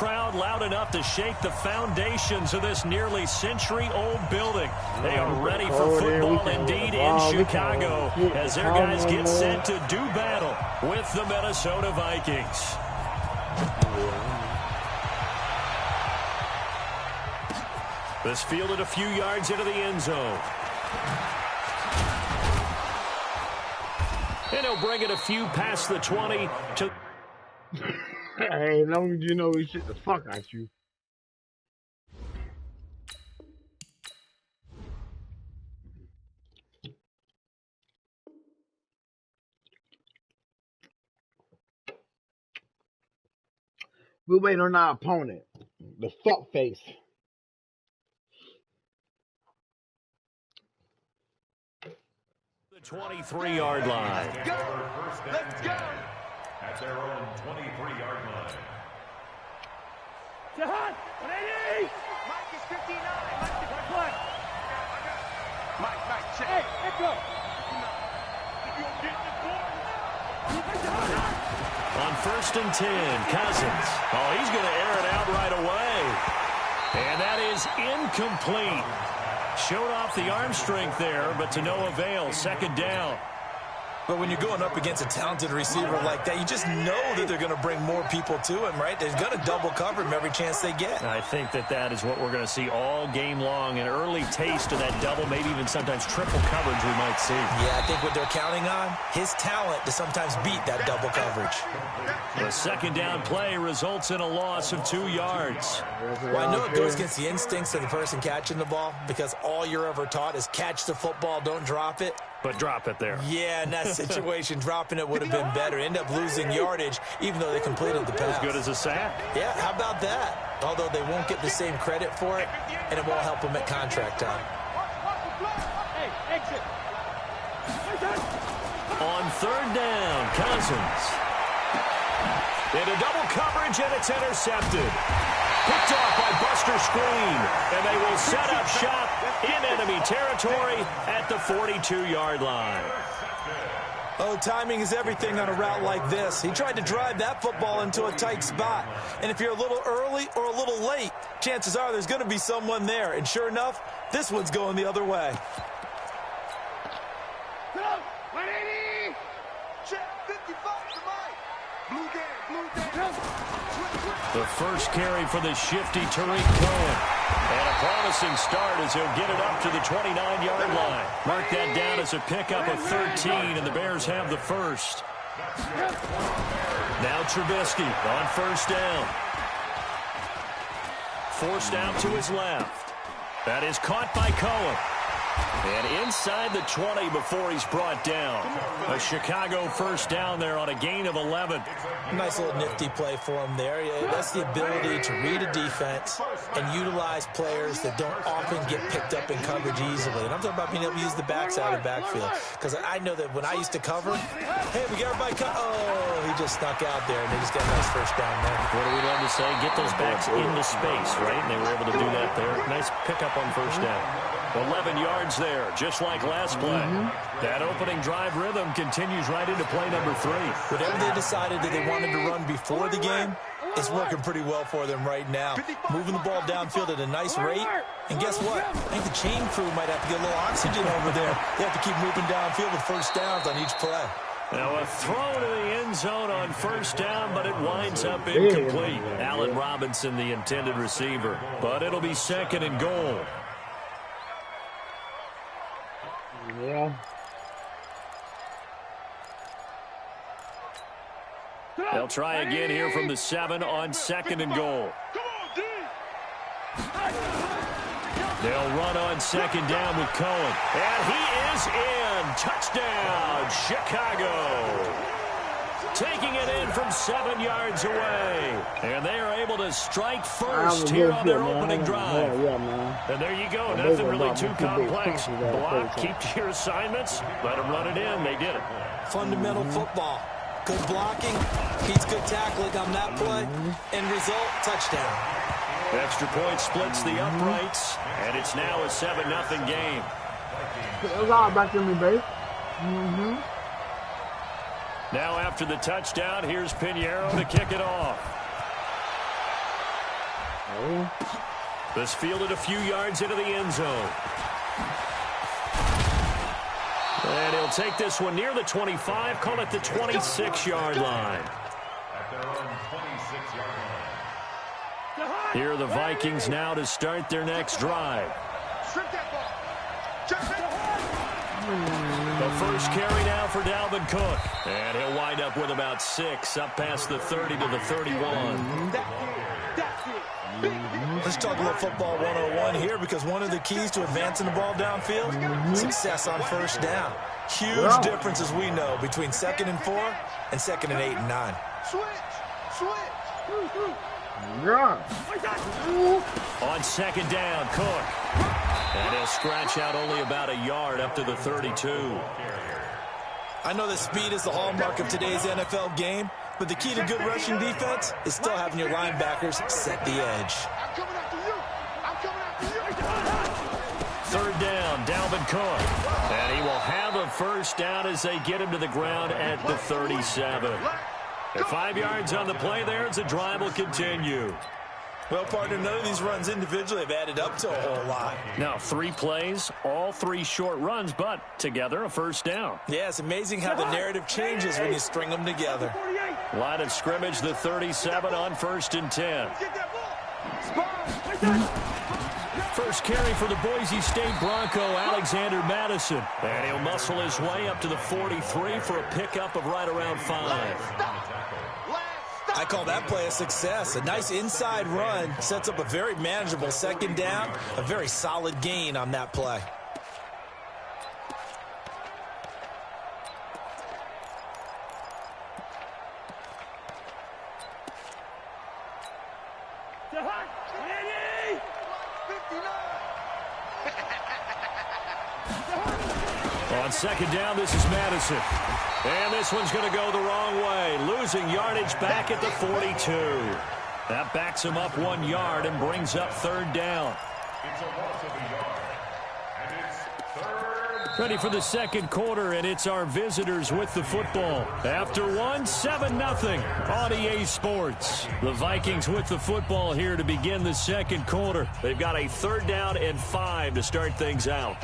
crowd loud enough to shake the foundations of this nearly century-old building. They are ready for football indeed in Chicago as their guys get set to do battle with the Minnesota Vikings. This fielded a few yards into the end zone. And he'll bring it a few past the 20 to... Hey, as long as you know he shit the fuck out you. We're waiting on our opponent, the fuck face. The 23-yard line. Let's go! Let's go! At their own 23-yard line. Jahan, 180! Mike is 59. Mike is What? Mike, check. Hey, let's go! You gonna get the ball? On 1st and 10, Cousins. Oh, he's going to air it out right away. And that is incomplete. Showed off the arm strength there, but to no avail. 2nd down. But when you're going up against a talented receiver like that, you just know that they're going to bring more people to him, right? They're going to double cover him every chance they get. I think that is what we're going to see all game long. An early taste of that double, maybe even sometimes triple coverage we might see. Yeah, I think what they're counting on, his talent to sometimes beat that double coverage. The 2nd down play results in a loss of 2 yards. Well, I know it goes against the instincts of the person catching the ball because all you're ever taught is catch the football, don't drop it. But drop it there. Yeah, in that situation, dropping it would have been better. End up losing yardage, even though they completed the pass. As good as a sack. Yeah, how about that? Although they won't get the same credit for it, and it won't help them at contract time. Hey, exit! On 3rd down, Cousins. Into double coverage, and it's intercepted. Picked off by Buster Screen, and they will set up shop in enemy territory at the 42-yard line. Oh, timing is everything on a route like this. He tried to drive that football into a tight spot. And if you're a little early or a little late, chances are there's going to be someone there. And sure enough, this one's going the other way. Go! 180! Check 55 to Mike. Blue game. The first carry for the shifty Tariq Cohen. And a promising start as he'll get it up to the 29-yard line. Mark that down as a pickup of 13, and the Bears have the first. Now Trubisky on 1st down. Forced out to his left. That is caught by Cohen. And inside the 20 before he's brought down. A Chicago 1st down there on a gain of 11. Nice little nifty play for him there. That's the ability to read a defense and utilize players that don't often get picked up in coverage easily. And I'm talking about being able to use the backside of the backfield. Because I know that when I used to cover, hey, we got everybody cut. Oh, he just snuck out there, and they just got a nice 1st down there. What do we love to say? Get those backs into space, right? And they were able to do that there. Nice pickup on 1st down. 11 yards there, just like last play. That opening drive rhythm continues right into play number 3. Whatever they decided that they wanted to run before the game, it's working pretty well for them right now. Moving the ball downfield at a nice rate. And guess what? I think the chain crew might have to get a little oxygen over there. They have to keep moving downfield with 1st downs on each play. Now a throw to the end zone on 1st down, but it winds up incomplete. Allen Robinson, the intended receiver. But it'll be 2nd and goal. Yeah. They'll try again here from the 7 on 2nd and goal. They'll run on 2nd down with Cohen. And he is in. Touchdown, Chicago. Taking it in from 7 yards away. And they are able to strike first here on their opening drive. And there you go. Nothing really too complex. Block, keep to your assignments, let them run it in. They did it. Fundamental football. Good blocking, beats good tackling on that play. End result, touchdown. Extra point splits the uprights, and it's now a 7-0 game. It was all back in me, babe. Now after the touchdown, here's Pinheiro to kick it off. This fielded a few yards into the end zone. And he'll take this one near the 25, call it the 26-yard line. At their own 26-yard line. Here are the Vikings now to start their next drive. The first carry now for Dalvin Cook. And he'll wind up with about 6, up past the 30 to the 31. Let's talk a little football 101 here, because one of the keys to advancing the ball downfield, success on first down. Huge difference, as we know, between 2nd and 4 and 2nd and 8 and 9. On 2nd down, Cook. And he'll scratch out only about a yard up to the 32. I know that speed is the hallmark of today's NFL game, but the key to good rushing defense is still having your linebackers set the edge. Third down, Dalvin Cook. And he will have a first down as they get him to the ground at the 37. At 5 yards on the play there, as the drive will continue. Well, partner, none of these runs individually have added up to a whole lot. Now, 3 plays, all 3 short runs, but together a first down. Yeah, it's amazing how the narrative changes when you string them together. Line of scrimmage, the 37 on 1st and 10. First carry for the Boise State Bronco, Alexander Madison. And he'll muscle his way up to the 43 for a pickup of right around 5. I call that play a success. A nice inside run sets up a very manageable 2nd down, a very solid gain on that play. On 2nd down, this is Madison. And this one's going to go the wrong way, losing yardage back at the 42. That backs him up 1 yard and brings up 3rd down. It's a loss of a yard. And it's 3rd. Ready for the 2nd quarter, and it's our visitors with the football. After 1, 7-0 on EA Sports. The Vikings with the football here to begin the 2nd quarter. They've got a 3rd down and 5 to start things out.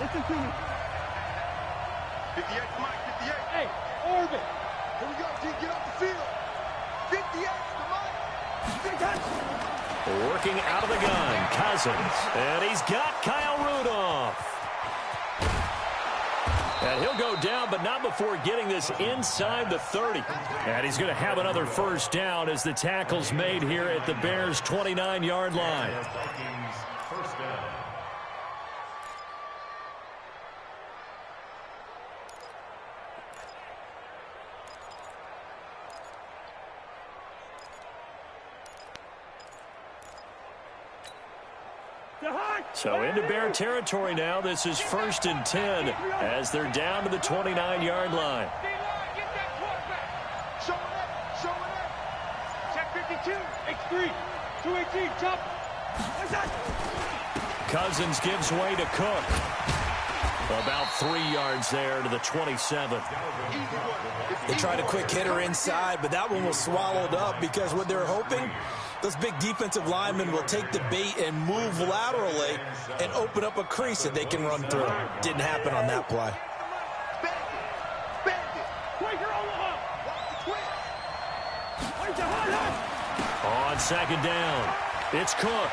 Listen to me. 58, come on, 58. Hey, orbit. Here we go, G, get off the field. 58, come on. Working out of the gun, Cousins. And he's got Kyle Rudolph. And he'll go down, but not before getting this inside the 30. And he's going to have another first down as the tackle's made here at the Bears' 29-yard line. Vikings first down. So into Bear territory now. This is 1st and 10 as they're down to the 29-yard line. Show it up, show it up. Check 52. X3. 218. Chop. Cousins gives way to Cook. About 3 yards there to the 27. They tried a quick hitter inside, but that one was swallowed up because what they're hoping, those big defensive linemen will take the bait and move laterally and open up a crease that they can run through. Didn't happen on that play. On 2nd down, it's Cook.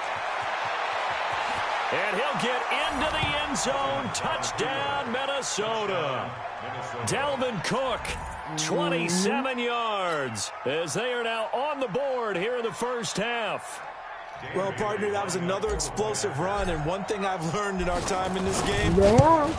And he'll get into the end zone. Touchdown, Minnesota. Dalvin Cook, 27 yards, as they are now on the board here in the first half. Well, partner, that was another explosive run, and one thing I've learned in our time in this game,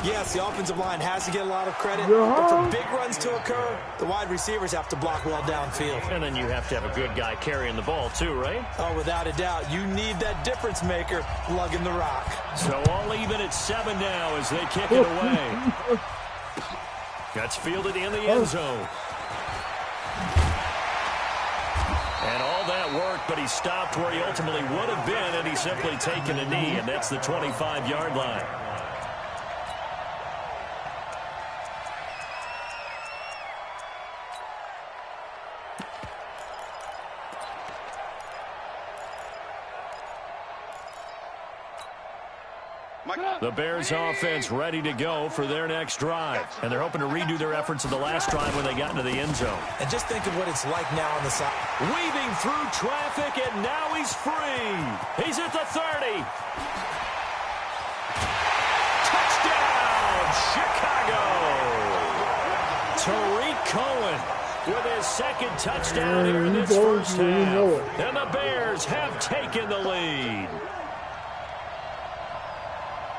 yes, the offensive line has to get a lot of credit, but for big runs to occur, the wide receivers have to block well downfield. And then you have to have a good guy carrying the ball too, right? Oh, without a doubt. You need that difference maker lugging the rock. So all even at 7 now as they kick it away. That's fielded in the end zone. And all that worked, but he stopped where he ultimately would have been, and he's simply taken a knee, and that's the 25-yard line. The Bears offense ready to go for their next drive. And they're hoping to redo their efforts of the last drive when they got into the end zone. And just think of what it's like now on the side. Weaving through traffic, and now he's free. He's at the 30. Touchdown, Chicago. Tariq Cohen with his second touchdown here in this first half. And the Bears have taken the lead.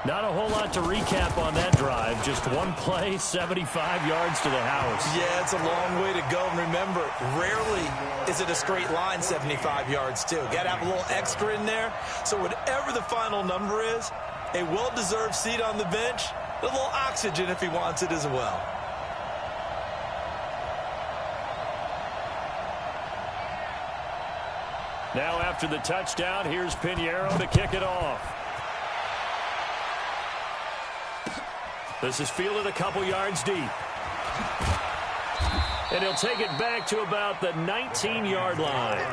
Not a whole lot to recap on that drive. Just one play, 75 yards to the house. Yeah, it's a long way to go. And remember, rarely is it a straight line 75 yards, too. Got to have a little extra in there. So whatever the final number is, a well-deserved seat on the bench, a little oxygen if he wants it as well. Now after the touchdown, here's Pinheiro to kick it off. This is fielded a couple yards deep. And he'll take it back to about the 19-yard line.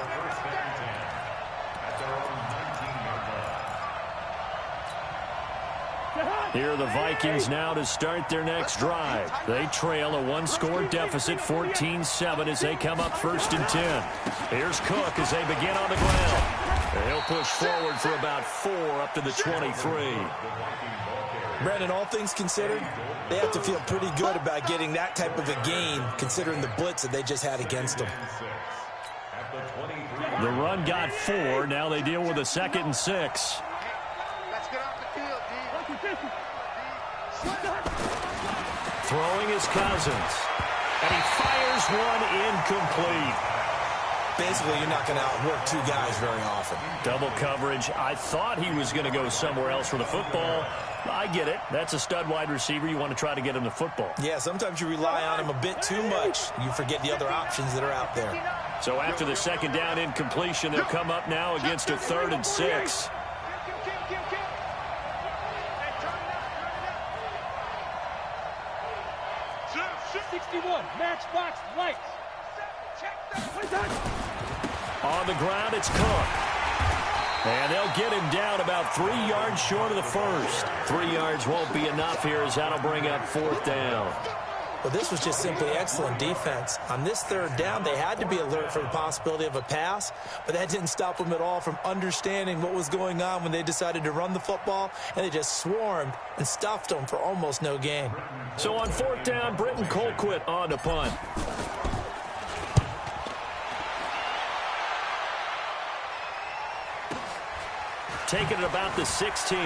Here are the Vikings now to start their next drive. They trail a one-score deficit, 14-7, as they come up 1st and 10. Here's Cook as they begin on the ground. And he'll push forward for about 4 up to the 23. Brandon, all things considered, they have to feel pretty good about getting that type of a gain, considering the blitz that they just had against them. The run got 4. Now they deal with a 2nd and 6. Let's get off the field, D. Throwing his Cousins. And he fires one incomplete. Basically, you're not going to outwork two guys very often. Double coverage. I thought he was going to go somewhere else for the football. I get it. That's a stud wide receiver. You want to try to get him the football. Yeah, sometimes you rely on him a bit too much. You forget the other options that are out there. So after the 2nd down incompletion, they'll come up now against a 3rd and 6. 61, matchbox lights. On the ground, it's Cook. And they'll get him down about 3 yards short of the first. 3 yards won't be enough here as that'll bring up 4th down. Well, this was just simply excellent defense. On this 3rd down, they had to be alert for the possibility of a pass, but that didn't stop them at all from understanding what was going on when they decided to run the football, and they just swarmed and stuffed them for almost no gain. So on 4th down, Britton Colquitt on to punt. Taking it about the 16.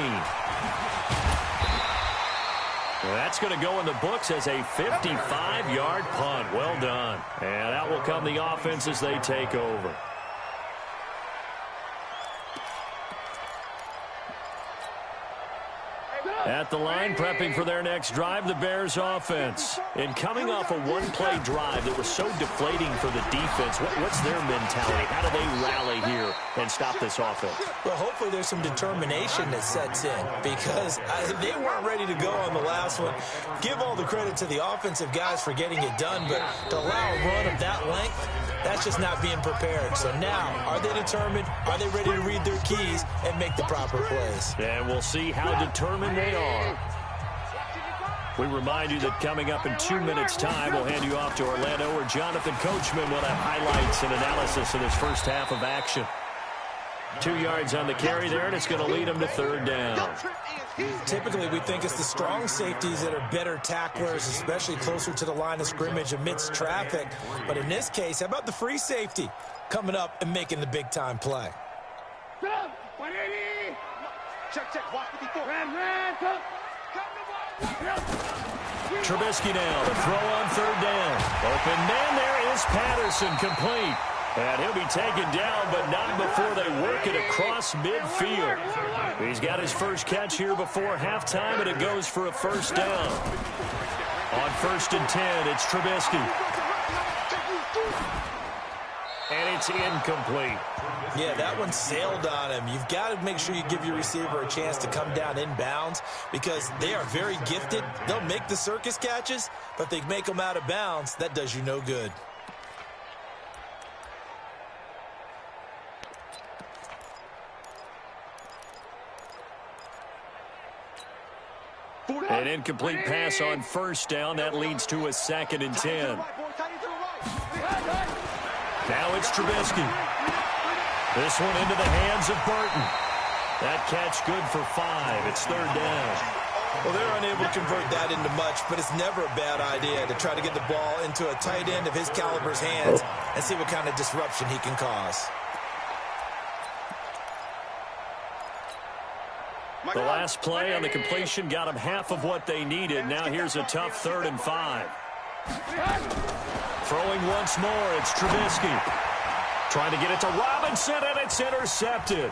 Well, that's going to go in the books as a 55-yard punt. Well done. And out will come the offense as they take over. At the line, prepping for their next drive, the Bears offense. And coming off a one-play drive that was so deflating for the defense, what's their mentality? How do they rally here and stop this offense? Well, hopefully there's some determination that sets in because they weren't ready to go on the last one. Give all the credit to the offensive guys for getting it done, but to allow a run of that length, that's just not being prepared. So now, are they determined? Are they ready to read their keys and make the proper plays? And we'll see how determined they are. We remind you that coming up in 2 minutes' time, we'll hand you off to Orlando, where Jonathan Coachman will have highlights and analysis of this first half of action. 2 yards on the carry there, and it's going to lead them to 3rd down. Typically, we think it's the strong safeties that are better tacklers, especially closer to the line of scrimmage amidst traffic. But in this case, how about the free safety coming up and making the big-time play? Check, watch 54. Trubisky now, the throw on 3rd down. Open man there is Patterson, complete. And he'll be taken down, but not before they work it across midfield. He's got his first catch here before halftime, and it goes for a 1st down. On 1st and 10, it's Trubisky. And it's incomplete. Yeah, that one sailed on him. You've got to make sure you give your receiver a chance to come down inbounds because they are very gifted. They'll make the circus catches, but they make them out of bounds. That does you no good. An incomplete pass on first down. That leads to a 2nd and 10. Now it's Trubisky. This one into the hands of Burton. That catch good for 5. It's 3rd down. Well, they're unable to convert that into much, but it's never a bad idea to try to get the ball into a tight end of his caliber's hands and see what kind of disruption he can cause. The last play on the completion got them half of what they needed. Now here's a tough 3rd and 5. Throwing once more, it's Trubisky. Trying to get it to Robinson, and it's intercepted.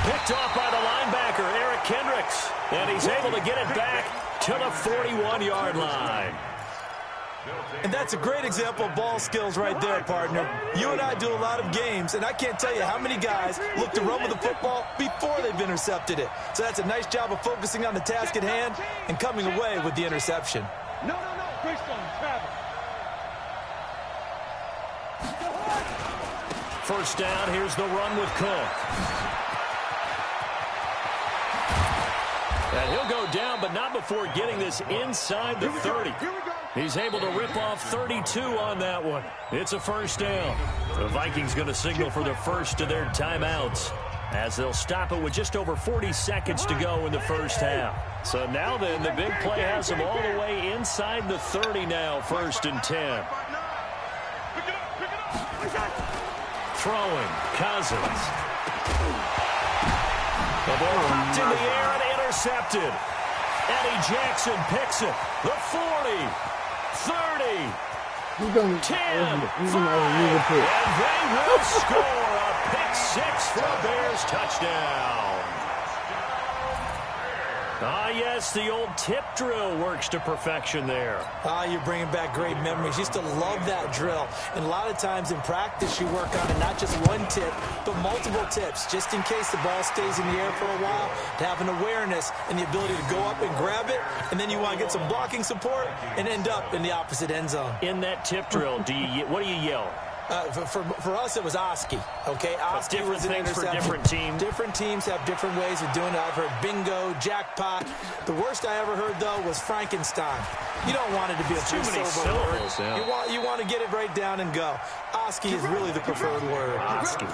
Picked off by the linebacker, Eric Kendricks. And he's able to get it back to the 41-yard line. And that's a great example of ball skills right there, partner. You and I do a lot of games, and I can't tell you how many guys look to run with the football before they've intercepted it. So that's a nice job of focusing on the task at hand and coming away with the interception. No. Grace on travel. First down, here's the run with Cook. And he'll go down, but not before getting this inside the 30. He's able to rip off 32 on that one. It's a first down. The Vikings going to signal for the first of their timeouts, as they'll stop it with just over 40 seconds to go in the first half. So now then, the big play has them all the way inside the 30 now, 1st and 10. Throwing, Cousins. The ball popped in the air and intercepted. Eddie Jackson picks it. The 40, 30, 10, 5, and they will score a pick-6 for a Bears touchdown. Ah, yes, the old tip drill works to perfection there. Ah, you're bringing back great memories. Used to love that drill. And a lot of times in practice, you work on it, not just one tip, but multiple tips, just in case the ball stays in the air for a while, to have an awareness and the ability to go up and grab it, and then you want to get some blocking support and end up in the opposite end zone. In that tip drill, what do you yell? For us, it was Oski. Okay, Oski was an interception. For different teams. Different teams have different ways of doing it. I've heard bingo, jackpot. The worst I ever heard, though, was Frankenstein. You don't want it to be a too many syllables. Yeah. You want to get it right down and go. Oski is really the preferred word. Oski.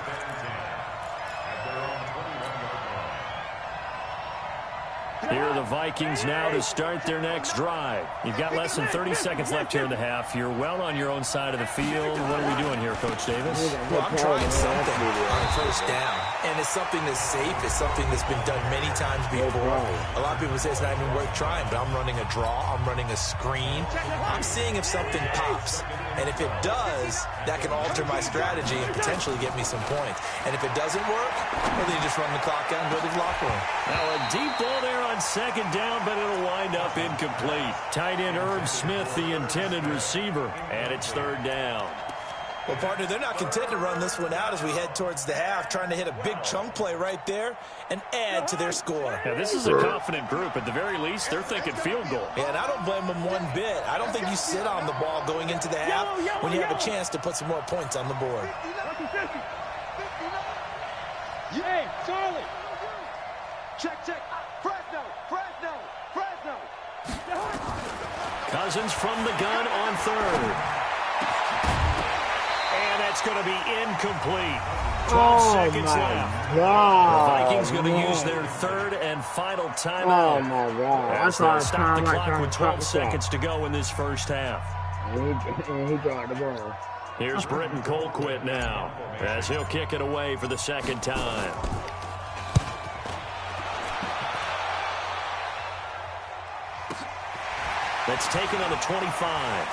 Here are the Vikings now to start their next drive. You've got less than 30 seconds left here in the half. You're well on your own side of the field. What are we doing here, Coach Davis? Well, I'm trying something on first down. And it's something that's safe. It's something that's been done many times before. A lot of people say it's not even worth trying, but I'm running a draw. I'm running a screen. I'm seeing if something pops. And if it does, that can alter my strategy and potentially get me some points. And if it doesn't work, well, then you just run the clock out and go to the locker room. Now a deep ball there on 2nd down, but it'll wind up incomplete. Tight end Herb Smith, the intended receiver, and it's 3rd down. Well, partner, they're not content to run this one out as we head towards the half, trying to hit a big chunk play right there and add to their score. Yeah, this is a confident group. At the very least, they're thinking field goal. Yeah, and I don't blame them one bit. I don't think you sit on the ball going into the half when you have a chance to put some more points on the board. Hey, Charlie. Check. Fresno. Cousins from the gun on 3rd. And that's going to be incomplete. 12 seconds left. God. The Vikings going to use their 3rd and final timeout. Oh, my God. As they'll stop the clock with 12 seconds to go in this first half. And he dropped the ball. Here's Britton Colquitt now, as he'll kick it away for the 2nd time. That's taken on the 25.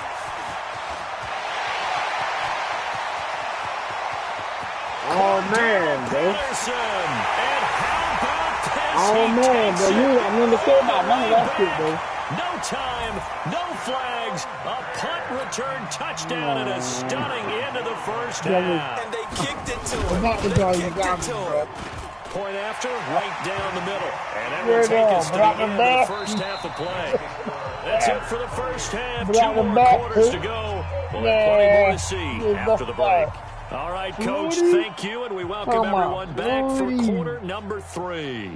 Oh, man, bro. Patterson, and how about this? Oh, man, bro. I mean to say about none of that shit, bro. No time, no flags, a punt return touchdown, and a stunning end of the first half. And they kicked it to him. Point after, right down the middle. And that will take us to the end of the first half of play. That's it for the first half. 2 more quarters to go. We'll have plenty more to see after the break. All right, Coach, thank you, and we welcome everyone back for quarter number 3.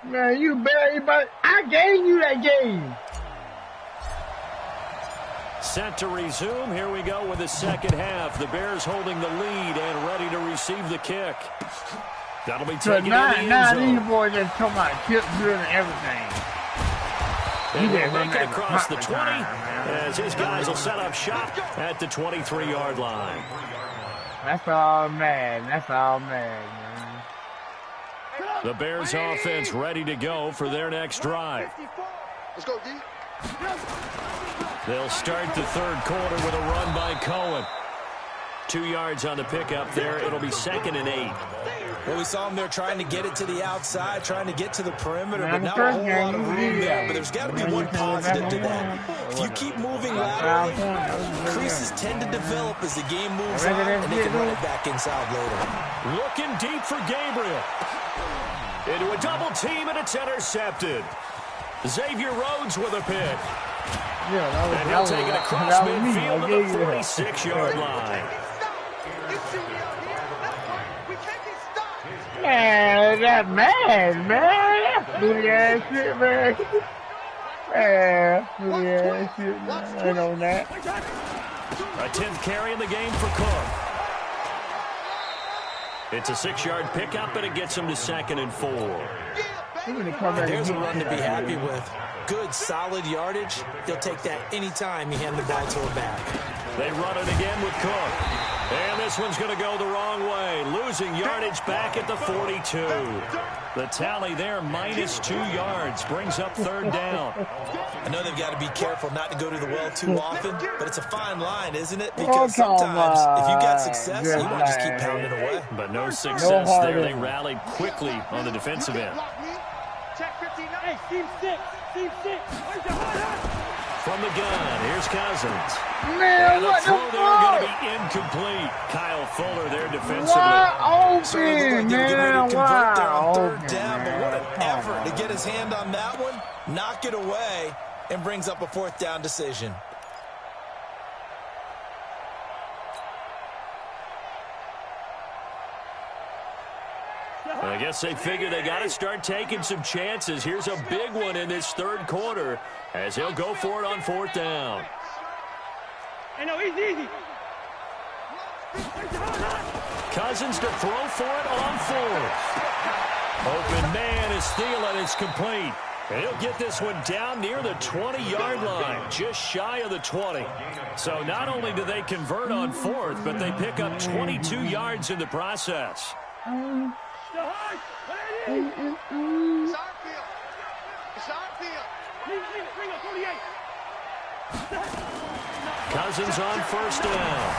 Man, you barely, but I gave you that game. Set to resume. Here we go with the second half. The Bears holding the lead and ready to receive the kick. That'll be taken in the end zone. These boys just talking about chips and everything. And he'll make it across the 20 as his guys will set up shop at the 23-yard line. That's all man. That's all man. The Bears offense ready to go for their next drive. Let's go, D. They'll start the third quarter with a run by Cohen. 2 yards on the pickup there. It'll be 2nd and 8. Well, we saw them there trying to get it to the outside, trying to get to the perimeter, but not a whole lot of room there. But there's got to be one positive to that. If you keep moving laterally, creases tend to develop as the game moves on, and they can run it back inside later. Looking deep for Gabriel. Into a double team, and it's intercepted. Xavier Rhodes with a pick. And he'll take it across midfield to the 46-yard line. Man, that's mad, man. That's booty ass shit, man. Man, booty ass shit, man. I know that. A 10th carry in the game for Cook. It's a 6-yard pickup, and it gets him to 2nd and 4. There's a run to be happy with. Good, solid yardage. They'll take that anytime you hand the ball to a back. They run it again with Cook. And this one's going to go the wrong way. Losing yardage back at the 42. The tally there, -2 yards. Brings up 3rd down. I know they've got to be careful not to go to the well too often, but it's a fine line, isn't it? Because sometimes if you've got success, you want to just keep pounding away. But no success there. They rallied quickly on the defensive end. Hey, team 6. Team 6. From the gun, here's Cousins. Man, and the what throw the there going to fuck? be incomplete. Kyle Fuller there defensively. So it looked like they were getting ready to convert there on 3rd down, but what an effort to get his hand on that one, knock it away, and brings up a 4th down decision. I guess they figure they got to start taking some chances. Here's a big one in this 3rd quarter as he'll go for it on 4th down. Hey, no, easy. Cousins to throw for it on 4th. Open man is Thielen. It's complete. And he'll get this one down near the 20-yard line, just shy of the 20. So not only do they convert on 4th, but they pick up 22 yards in the process. Cousins on 1st down.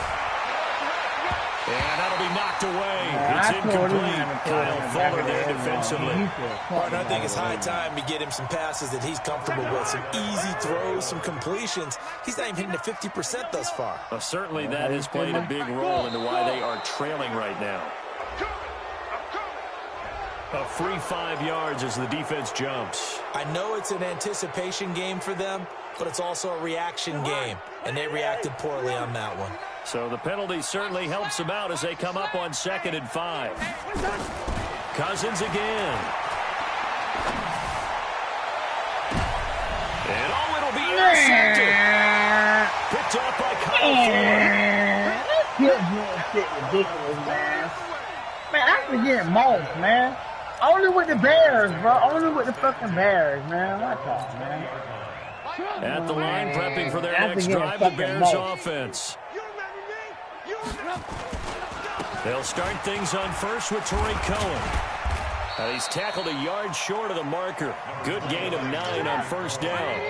And that'll be knocked away. It's incomplete. Kyle Fuller there defensively. Martin, I think it's high time to get him some passes that he's comfortable with. Some easy throws, some completions. He's not even hitting the 50% thus far. Certainly that has played a big role into why they are trailing right now. A free 5 yards as the defense jumps. I know it's an anticipation game for them, but it's also a reaction game, and they reacted poorly on that one. So the penalty certainly helps them out as they come up on 2nd and 5. Cousins again. And it'll be intercepted. Picked off by Kyle Fuller. Shit ridiculous, man. Man, I forget most, man. Only with the Bears, bro. Only with the fucking Bears, man. What's up, man? At the line, prepping for their next drive, the Bears offense. They'll start things on 1st with Torrey Cohen. He's tackled a yard short of the marker. Good gain of 9 on 1st down.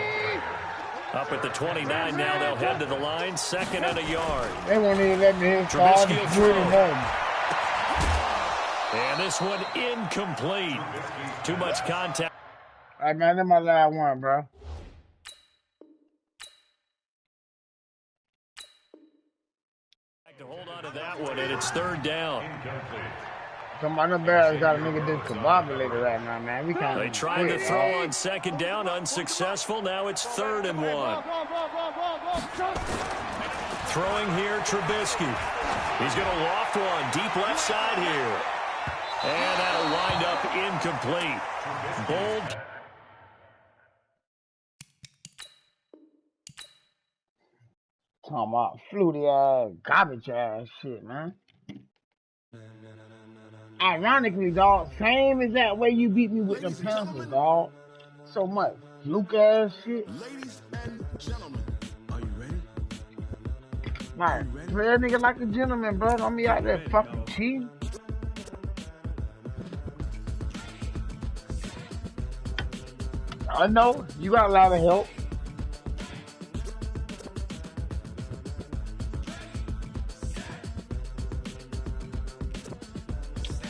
Up at the 29 now, they'll head to the line, 2nd and a yard. They won't even let me hit Trubisky will throw. And this one incomplete. Too much contact. All right, man, that's my last one, bro. To hold on to that one, and it's 3rd down. Some other Bears got a nigga discombobulated right now, man. We can't. They tried to throw on 2nd down, unsuccessful. Now it's 3rd and 1. Throwing here, Trubisky. He's going to loft one deep left side here. And that'll wind up incomplete. Bold. Talking about fluty ass, garbage ass shit, man. Ironically, dog, same as that way you beat me with them Panthers, dog. So much fluke ass shit. Ladies and gentlemen, are you ready? Like, play a nigga like a gentleman, bro. Don't be out there fucking cheating. I know, you got a lot of help.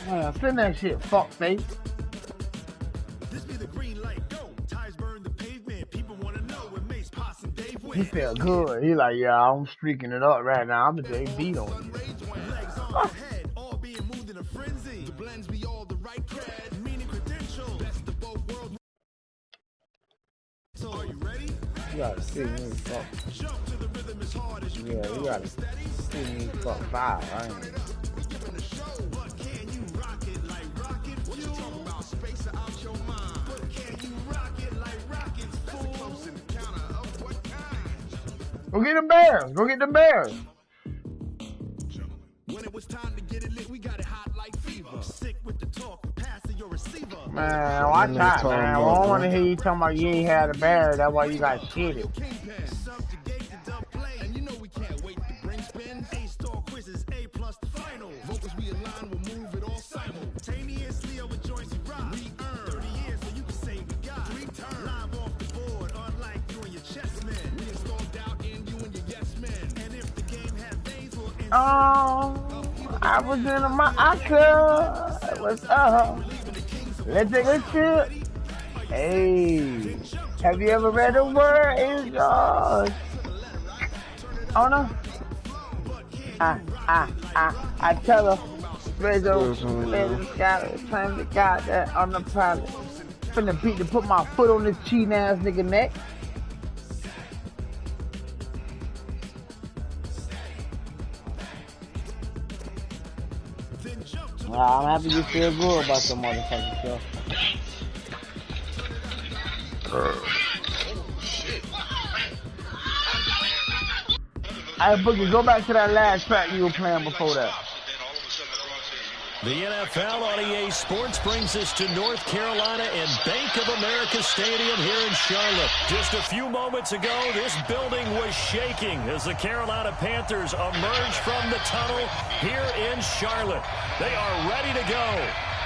Man, send that shit, fuck face. This be the green light, go. Tires burn the pavement. People want to know when Mace, Poss, and Dave win. He felt good. He like, yeah, I'm streaking it up right now. I'm gonna take beat on you. Legs on my head, all being moved in a frenzy. The blends be all the right cred, meaning credentials. Best of both worlds. So are you ready? You gotta see me fuck. Jump to the rhythm as hard as you can Yeah, go. you gotta see me fuck 5. I ain't Giving a show, but can you rock it like rocket fuel? What you talking about? Space out your mind. But can you rock it like rockets, fool? That's a close encounter of what kind? Go get them bears. Go get them bears. When it was time to get it lit, we got it hot like fever. Sick with the talk, pass to your receiver. Man, watch out, man. I don't want to hear you talking about you ain't had a bear. That's why you got shitted. Subjugate the dub play, and you know we can't wait to bring spin. A-star quizzes, A+ the final. Vocals we align, we'll move it all simultaneously over joints we rock. We earn 30 years, so you can say we got 3 turns. Live off the board, unlike you and your chess men. We installed doubt in you and your yes men. And if the game had veins, we'll I was in my club. What's up? Let's take a trip. Hey, have you ever read the word is yours? Oh no. I tell her, raise the sky, time to got that on the pilot. Finna beat to put my foot on this cheating ass nigga neck. I'm happy you feel good about the motherfucking stuff. Hey, Boogie, go back to that last track you were playing before that. The NFL on EA Sports brings us to North Carolina and Bank of America Stadium here in Charlotte. Just a few moments ago, this building was shaking as the Carolina Panthers emerge from the tunnel here in Charlotte. They are ready to go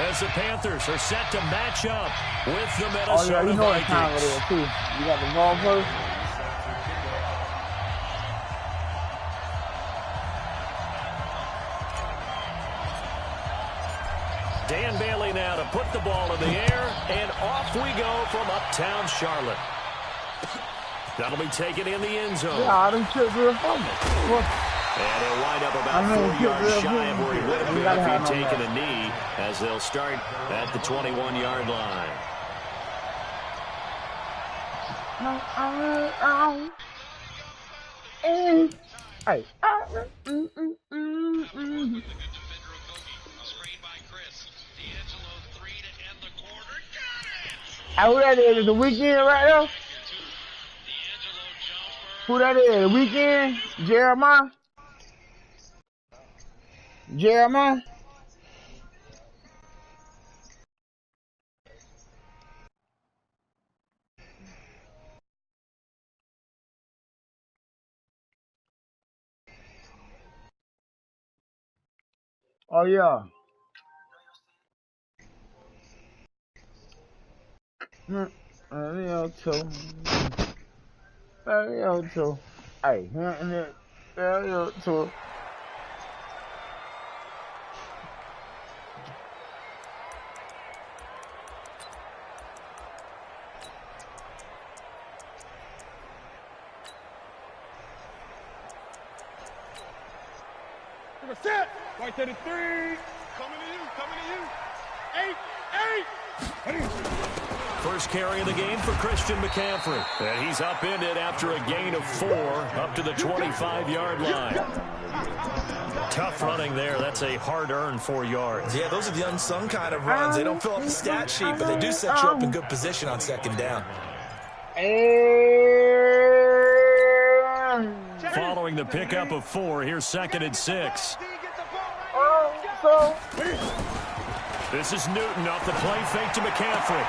as the Panthers are set to match up with the Minnesota you know Vikings. what time it is, too. You got the ball first? Dan Bailey now to put the ball in the air, and off we go from uptown Charlotte. That'll be taken in the end zone. Yeah, I done took real fumble. And he'll wind up about 4 yards shy of where he would have been if he'd taken a knee, as they'll start at the 21-yard line. Hey. Who that is? The Weekend right now? Who that is? The Weekend? Jeremiah? Jeremiah? Oh, yeah. Hey, Set. Right to the 3. Coming to you, coming to you. 8. First carry of the game for Christian McCaffrey. And he's upended after a gain of 4 up to the 25-yard line. Tough running there. That's a hard-earned 4 yards. Yeah, those are the unsung kind of runs. They don't fill up the stat sheet, but they do set you up in good position on second down. Following the pickup of 4, here's 2nd and 6. This is Newton off the play fake to McCaffrey.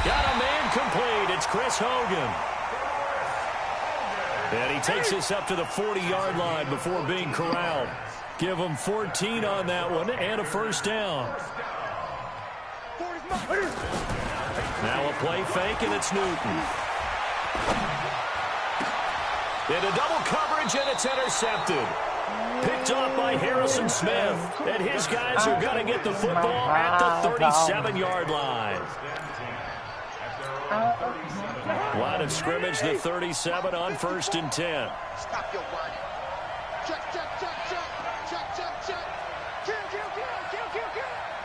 Got a man complete. It's Chris Hogan. And he takes this up to the 40-yard line before being corralled. Give him 14 on that one and a first down. Now a play fake, and it's Newton. Into double coverage, and it's intercepted. Picked off by Harrison Smith. And his guys are going to get the football at the 37-yard line. Line of scrimmage, the 37 on 1st and 10. Stop your whining. Check, check, check, check. Check, check, check. Kill.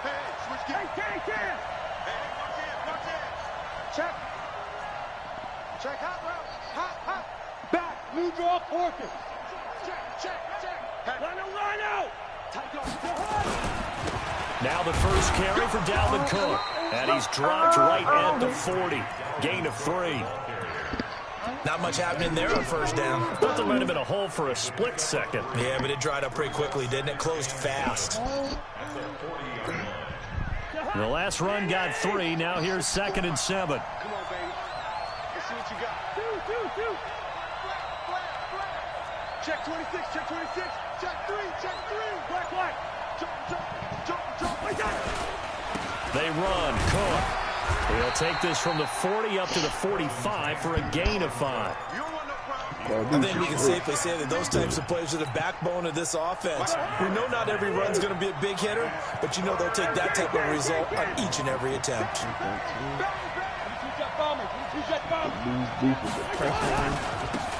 Hey, switch gears. Hey, watch it. Check. Check, hop. Back, new draw, Porkins. Check. Line out. Now the first carry for Dalvin Cook. And he's dropped right at the 40. Gain of 3. Not much happening there on first down. Thought there might have been a hole for a split second. Yeah, but it dried up pretty quickly, didn't it? Closed fast. The last run got 3. Now here's 2nd and 7. Come on, baby. Let's see what you got. Two. Check 26. Check 3. Black. Jump. They run. Cook. He'll take this from the 40 up to the 45 for a gain of 5. You don't want no problem. I think we can safely say that those types of plays are the backbone of this offense. We know not every run's going to be a big hitter, but you know they'll take that type of result on each and every attempt.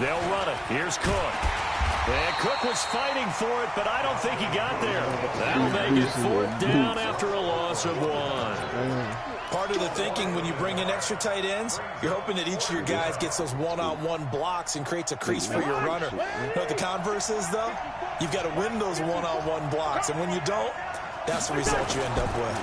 They'll run it. Here's Cook. And Cook was fighting for it, but I don't think he got there. That'll make it 4th down after a loss of 1. Part of the thinking when you bring in extra tight ends, you're hoping that each of your guys gets those one-on-one blocks and creates a crease for your runner. You know what the converse is, though? You've got to win those one-on-one blocks, and when you don't, that's the result you end up with.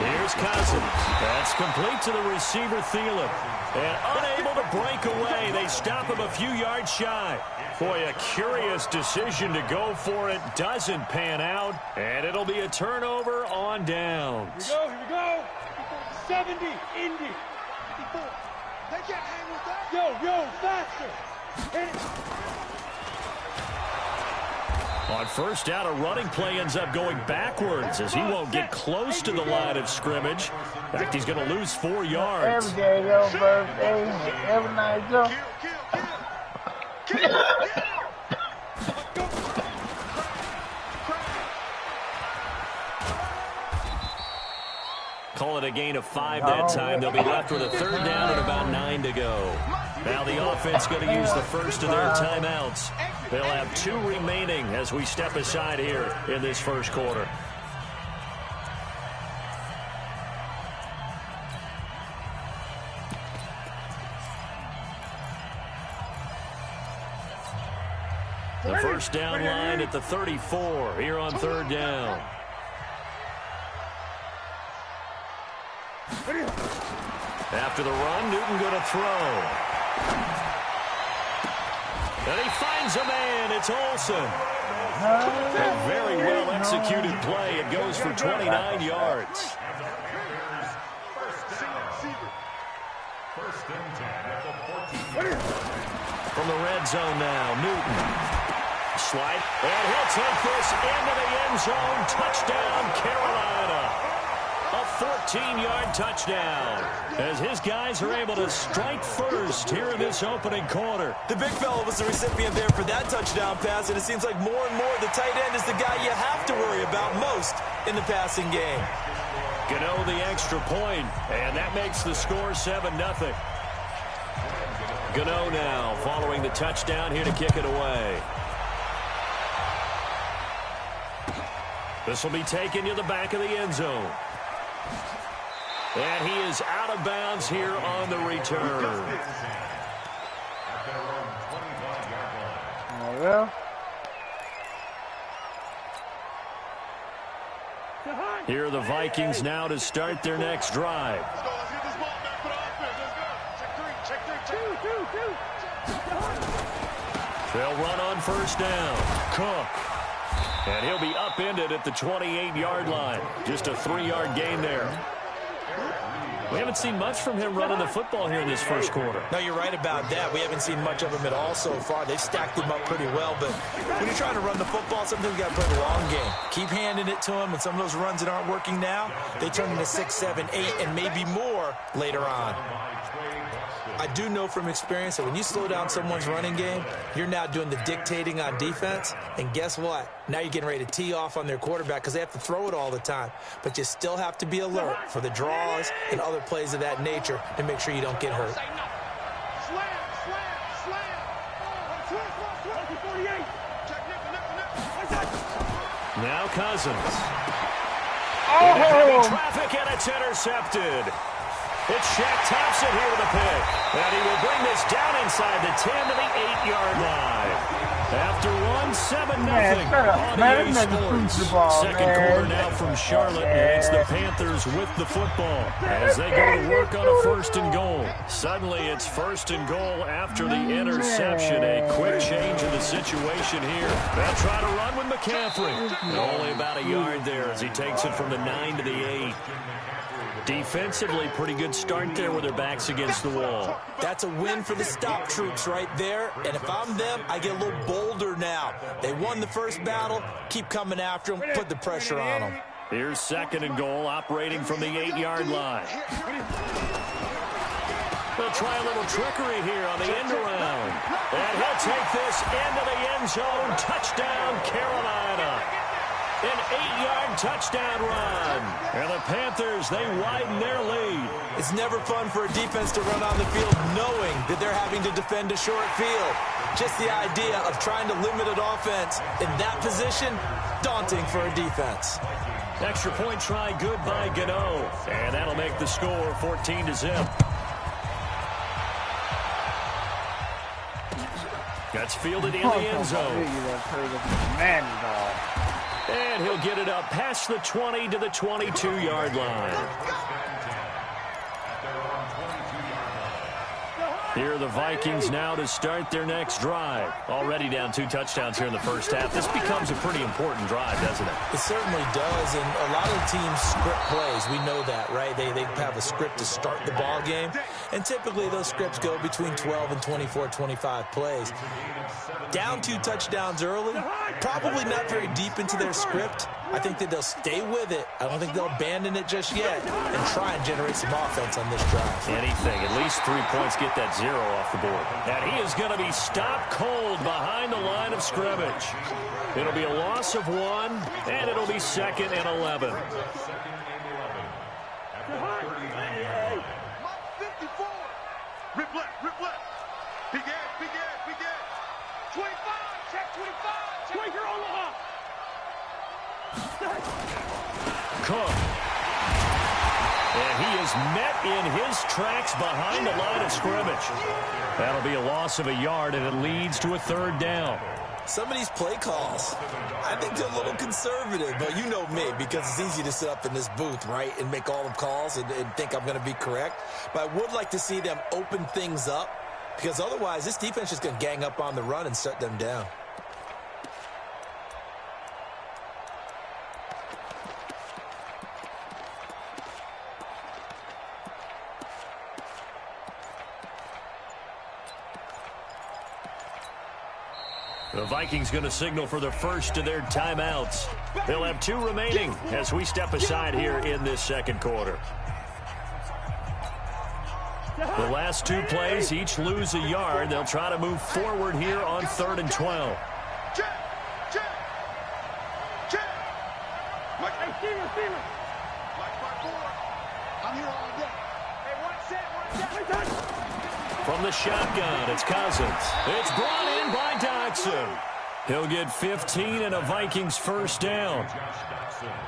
Here's Cousins. That's complete to the receiver, Thielen. And unable to break away, they stop him a few yards shy. Boy, a curious decision to go for it. Doesn't pan out, and it'll be a turnover on downs. Here we go. 70, Indy. 54. They can't hang with that. Yo, faster. Hit it. On first down, a running play ends up going backwards as he won't get close to the line of scrimmage. In fact, he's going to lose 4 yards. Every day, yo, birthday. Every night, yo. Call it a gain of 5 that time. They'll be left with a 3rd down and about 9 to go. Now the offense going to use the first of their timeouts. They'll have 2 remaining as we step aside here in this first quarter. The first down line at the 34 here on 3rd down. After the run, Newton going to throw. And he finds a man. It's Olsen. A very well-executed play. It goes for 29 yards. From the red zone now, Newton. Slide, and he'll take this into the end zone. Touchdown, Carolina. A 14-yard touchdown as his guys are able to strike first here in this opening quarter. The big fella was the recipient there for that touchdown pass, and it seems like more and more the tight end is the guy you have to worry about most in the passing game. Gano the extra point, and that makes the score 7-0. Gano now following the touchdown here to kick it away. This will be taken to the back of the end zone. And he is out of bounds here on the return. Well. Here are the Vikings now to start their next drive. Let's go. Let's get this ball back for the offense. Let's go. Check three. They'll run on first down. Cook. And he'll be upended at the 28-yard line. Just a 3-yard gain there. We haven't seen much from him running the football here in this first quarter. No, you're right about that. We haven't seen much of him at all so far. They've stacked him up pretty well, but when you're trying to run the football, sometimes you got to play the long game. Keep handing it to him, and some of those runs that aren't working now, they turn into 6, 7, 8, and maybe more later on. I do know from experience that when you slow down someone's running game, you're now doing the dictating on defense, and guess what? Now you're getting ready to tee off on their quarterback because they have to throw it all the time. But you still have to be alert for the draws and other plays of that nature to make sure you don't get hurt. Now Cousins. Oh! Heavy traffic, and it's intercepted. It's Shaq Thompson here with a pick. And he will bring this down inside the 10 to the 8-yard line. After 7-0 on EA Sports. Second quarter now from Charlotte, and it's the Panthers with the football as they go to work on a 1st and goal. Suddenly it's 1st and goal after the interception. A quick change in the situation here. They'll try to run with McCaffrey. Only about a yard there as he takes it from the 9 to the 8. Defensively, pretty good start there with their backs against the wall. That's a win for the stop troops right there. And if I'm them, I get a little bolder now. They won the first battle. Keep coming after them. Put the pressure on them. Here's 2nd and goal, operating from the 8-yard line. They'll try a little trickery here on the end around. And he'll take this into the end zone. Touchdown, Carolina. An 8-yard touchdown run. And the Panthers, they widen their lead. It's never fun for a defense to run on the field knowing that they're having to defend a short field. Just the idea of trying to limit an offense in that position, daunting for a defense. Extra point try good by Gano. And that'll make the score 14-0. That's fielded in the end zone. And he'll get it up past the 20 to the 22-yard line. Here are the Vikings now to start their next drive. Already down 2 touchdowns here in the first half. This becomes a pretty important drive, doesn't it? It certainly does, and a lot of the teams script plays. We know that, right? They have a script to start the ball game, and typically those scripts go between 12 and 24, 25 plays. Down 2 touchdowns early, probably not very deep into their script. I think that they'll stay with it. I don't think they'll abandon it just yet and try and generate some offense on this drive. Anything, at least 3 points, get that 0 off the board. And he is going to be stopped cold behind the line of scrimmage. It'll be a loss of 1, and it'll be 2nd and 11. Rip left. Big ass. 25, check 25. Check your Omaha. Cook. And he is met in his tracks behind the line of scrimmage. That'll be a loss of a yard, and it leads to a 3rd down. Some of these play calls, I think they're a little conservative, but you know me, because it's easy to sit up in this booth, right, and make all the calls and think I'm going to be correct. But I would like to see them open things up, because otherwise this defense is going to gang up on the run and shut them down. The Vikings going to signal for the first of their timeouts. They'll have 2 remaining as we step aside here in this 2nd quarter. The last 2 plays each lose a yard. They'll try to move forward here on 3rd and 12. Check. Hey, Steven. Mike 4. I'm here all day. Hey, one set. From the shotgun, it's Cousins. It's brought in by Dodson. He'll get 15 and a Vikings first down.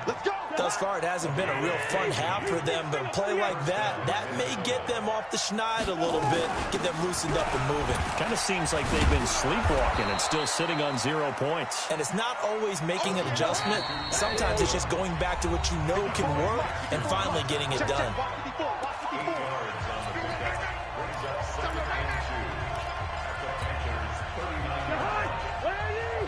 Let's go. Thus far, it hasn't been a real fun half for them, but a play like that may get them off the schneid a little bit, get them loosened up and moving. Kind of seems like they've been sleepwalking and still sitting on 0 points. And it's not always making an adjustment. Sometimes it's just going back to what you know can work and finally getting it done.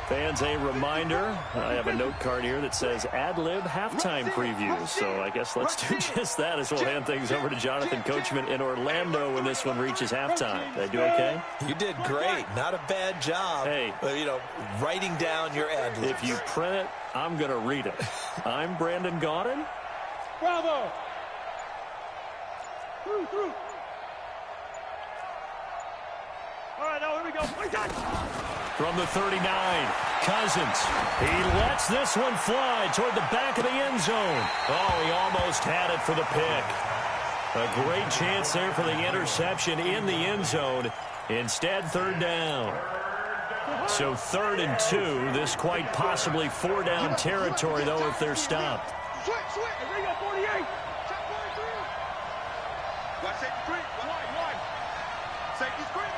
Fans, a reminder, I have a note card here that says ad-lib halftime preview. So I guess let's do just that as we'll hand things over to Jonathan Coachman in Orlando when this one reaches halftime. Did I do okay? You did great. Not a bad job. Hey. Writing down your ad-libs. If you print it, I'm going to read it. I'm Brandon Gaudin. Bravo. All right, now here we go. From the 39, Cousins. He lets this one fly toward the back of the end zone. Oh, he almost had it for the pick. A great chance there for the interception in the end zone. Instead, third down. So 3rd and 2. This quite possibly 4-down territory, though, if they're stopped. Switch. Here we go, 48. Check 43. Watch safety screen. Wide. Safety screen.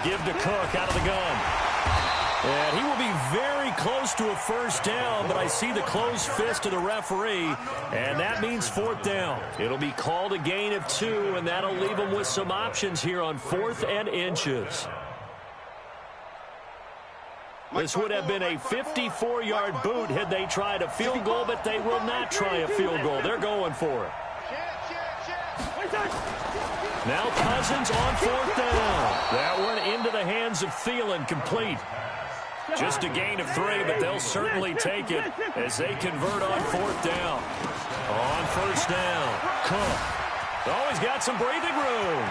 Give to Cook out of the gun. And he will be very close to a first down, but I see the closed fist of the referee, and that means 4th down. It'll be called a gain of 2, and that'll leave them with some options here on 4th and inches. This would have been a 54-yard boot had they tried a field goal, but they will not try a field goal. They're going for it. Now Cousins on 4th down. That one into the hands of Thielen, complete. Just a gain of 3, but they'll certainly take it as they convert on 4th down. On 1st down, Cook. Oh, he's got some breathing room.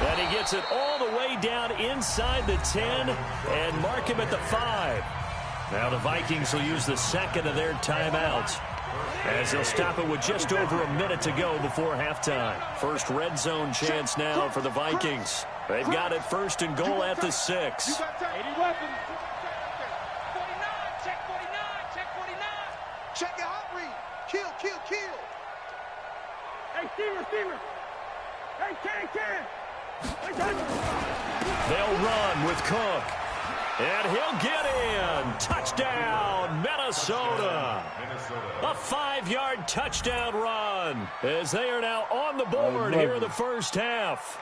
And he gets it all the way down inside the 10 and mark him at the 5. Now the Vikings will use the 2nd of their timeouts, as they'll stop it with just over a minute to go before halftime. First red zone chance now for the Vikings. They've got it 1st and goal at the 6. 80 weapons. 49. Check 49. Check your hot read. Kill. Hey, receiver. Hey, can. They'll run with Cook. And he'll get in. Touchdown, Minnesota. A 5-yard touchdown run as they are now on the board here in the first half.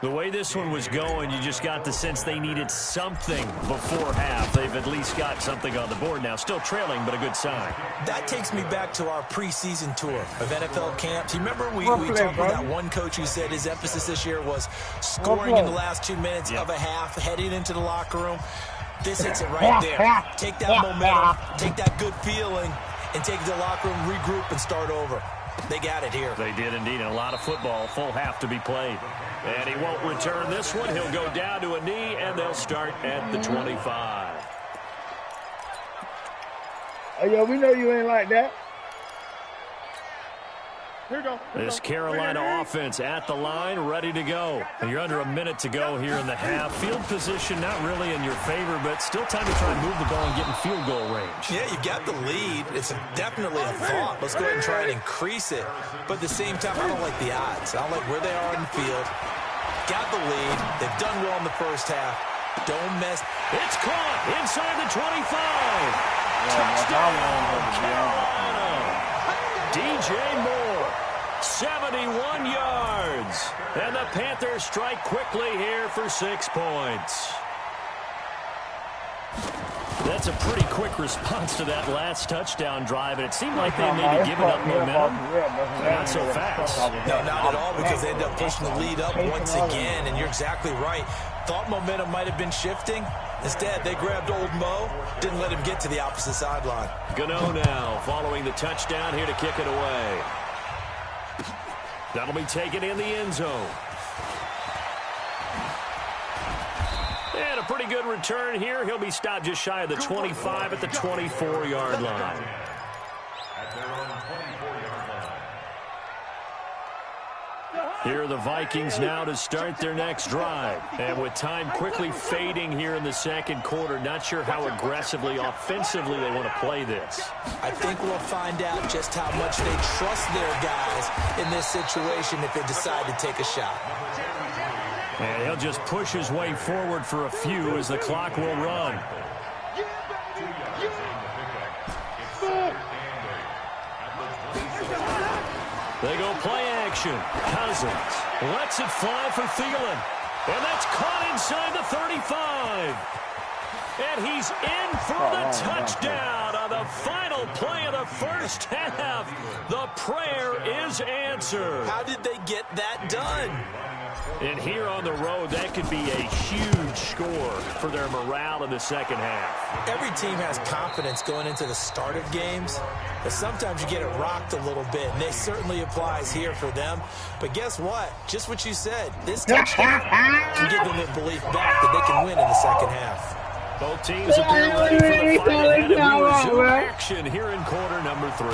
The way this one was going, you just got the sense they needed something before half. They've at least got something on the board now. Still trailing, but a good sign. That takes me back to our preseason tour of NFL camps. You remember we talked about that one coach who said his emphasis this year was scoring in the last 2 minutes of a half, heading into the locker room. This hits it right there. Take that momentum, take that good feeling, and take it to the locker room, regroup, and start over. They got it here. They did indeed. And a lot of football, full half to be played. And he won't return this one. He'll go down to a knee, and they'll start at the 25. Hey, yo, we know you ain't like that. Here we go. This Carolina offense at the line, ready to go. And you're under a minute to go here in the half. Field position not really in your favor, but still time to try and move the ball and get in field goal range. Yeah, you got the lead. It's definitely a thought. Let's go ahead and try and increase it. But at the same time, I don't like the odds. I don't like where they are in the field. Got the lead. They've done well in the first half. Don't mess. It's caught inside the 25. Touchdown, Carolina. DJ Moore, 71 yards. And the Panthers strike quickly here for 6 points. That's a pretty quick response to that last touchdown drive, and it seemed like they maybe given up momentum. Not so fast. No, not at all, because they ended up pushing the lead up once again, and you're exactly right. Thought momentum might have been shifting. Instead, they grabbed old Mo, didn't let him get to the opposite sideline. Gano now following the touchdown here to kick it away. That'll be taken in the end zone. And a pretty good return here. He'll be stopped just shy of the 25 at the 24-yard line. At their own 24-yard line. Here are the Vikings now to start their next drive. And with time quickly fading here in the second quarter, not sure how aggressively, offensively they want to play this. I think we'll find out just how much they trust their guys in this situation if they decide to take a shot. And he'll just push his way forward for a few as the clock will run. They go play action. Cousins lets it fly for Thielen. And that's caught inside the 35. And he's in for the touchdown on the final play of the first half. The prayer is answered. How did they get that done? And here on the road, that could be a huge score for their morale in the second half. Every team has confidence going into the start of games, but sometimes you get it rocked a little bit, and it certainly applies here for them. But guess what? Just what you said. This touchdown can give them their belief back that they can win in the second half. Both teams appear ready for the fight ahead, and we resume action here in quarter number 3.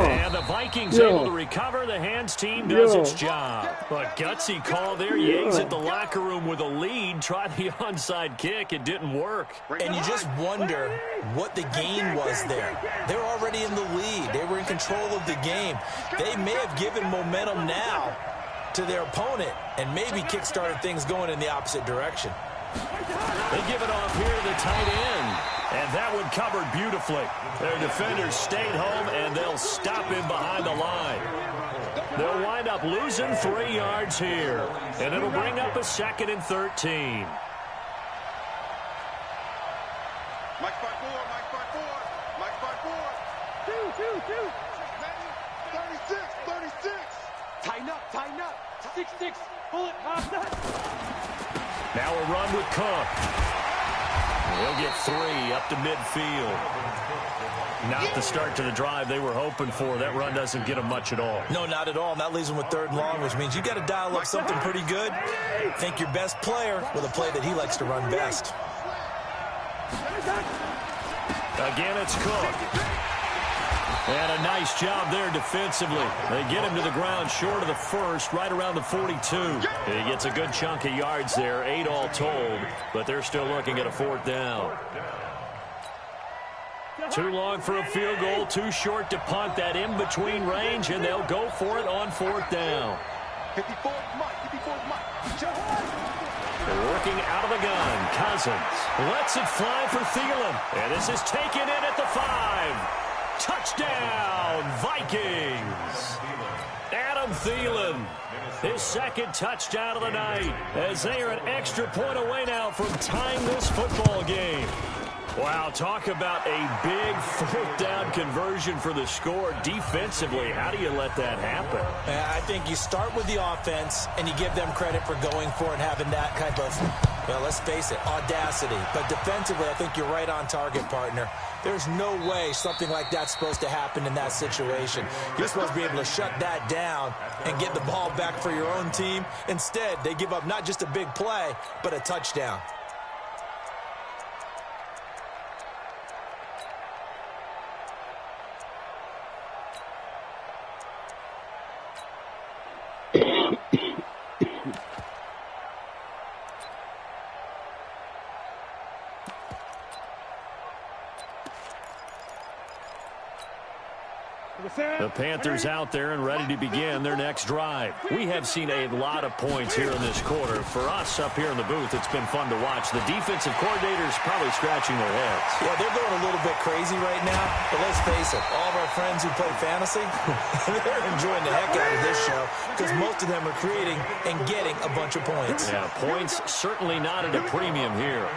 And the Vikings able to recover. The hands team does its job. But gutsy call there. Yates at the locker room with a lead. Tried the onside kick. It didn't work. And you just wonder what the gain was there. They're already in the lead. They were in control of the game. They may have given momentum now to their opponent and maybe kick-started things going in the opposite direction. They give it off here to the tight end. And that one covered beautifully. Their defenders stayed home, and they'll stop him behind the line. They'll wind up losing 3 yards here. And it'll bring up a 2nd and 13. Mike 5-4, Mike 5-4, Mike 5-4. 36. Tighten up. 6-6. Pull it, Now a run with Cook. He'll get 3 up to midfield. Not the start to the drive they were hoping for. That run doesn't get them much at all. No, not at all. And that leaves them with 3rd and long, which means you got to dial up something pretty good. Think your best player with a play that he likes to run best. Again, it's Cook. And a nice job there defensively. They get him to the ground short of the first, right around the 42. He gets a good chunk of yards there, 8 all told, but they're still looking at a 4th down. Too long for a field goal, too short to punt. That in-between range, and they'll go for it on 4th down. 54 Mike. They're working out of the gun. Cousins lets it fly for Thielen. And this is taken in at the 5. Touchdown, Vikings! Adam Thielen, his 2nd touchdown of the night, as they are an extra point away now from tying this football game. Wow, talk about a big 4th down conversion for the score. Defensively, how do you let that happen? I think you start with the offense, and you give them credit for going for it and having that kind of, well, let's face it, audacity. But defensively, I think you're right on target, partner. There's no way something like that's supposed to happen in that situation. You're supposed to be able to shut that down and get the ball back for your own team. Instead, they give up not just a big play, but a touchdown. The Panthers out there and ready to begin their next drive. We have seen a lot of points here in this quarter. For us up here in the booth, it's been fun to watch. The defensive coordinators probably scratching their heads. Yeah, they're going a little bit crazy right now. But let's face it, all of our friends who play fantasy, they're enjoying the heck out of this show because most of them are creating and getting a bunch of points. Yeah, points certainly not at a premium here.